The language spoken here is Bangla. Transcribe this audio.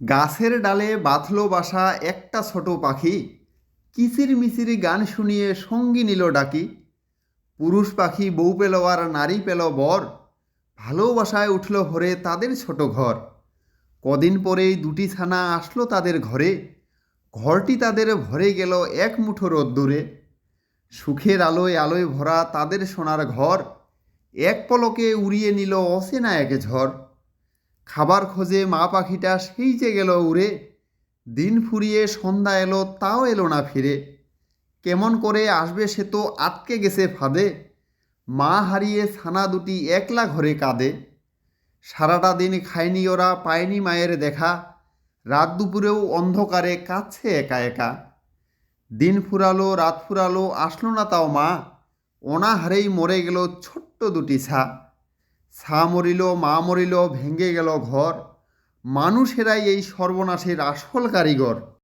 গাছের ডালে বাঁধল বাসা একটা ছোট পাখি, কিচির মিচিরি গান শুনিয়ে সঙ্গী নিল ডাকি। পুরুষ পাখি বউ পেল আর নারী পেল বর, ভালোবাসায় উঠল ভরে তাদের ছোট ঘর। কদিন পরেই দুটি ছানা আসলো তাদের ঘরে, ঘরটি তাদের ভরে গেল এক মুঠো রোদ্দুরে। সুখের আলোয় আলোয় ভরা তাদের সোনার ঘর, এক পলকে উড়িয়ে নিল অচেনা এক ঝড়। খাবার খোঁজে মা পাখিটা সেই যে গেল উড়ে, দিন ফুরিয়ে সন্ধ্যা এলো তাও এলো না ফিরে। কেমন করে আসবে সে তো আটকে গেছে ফাঁদে, মা হারিয়ে ছানা দুটি একলা ঘরে কাঁদে। সারাটা দিন খায়নি ওরা, পায়নি মায়ের দেখা, রাত দুপুরেও অন্ধকারে কাঁদছে একা একা। দিন ফুরালো রাত ফুরালো আসলো না তাও মা, অনাহারেই মরে গেল ছোট্ট দুটি ছা। ছা মরিল মা মরিল ভেঙে গেল ঘর, মানুষেরাই এই সর্বনাশের আসল কারিগর।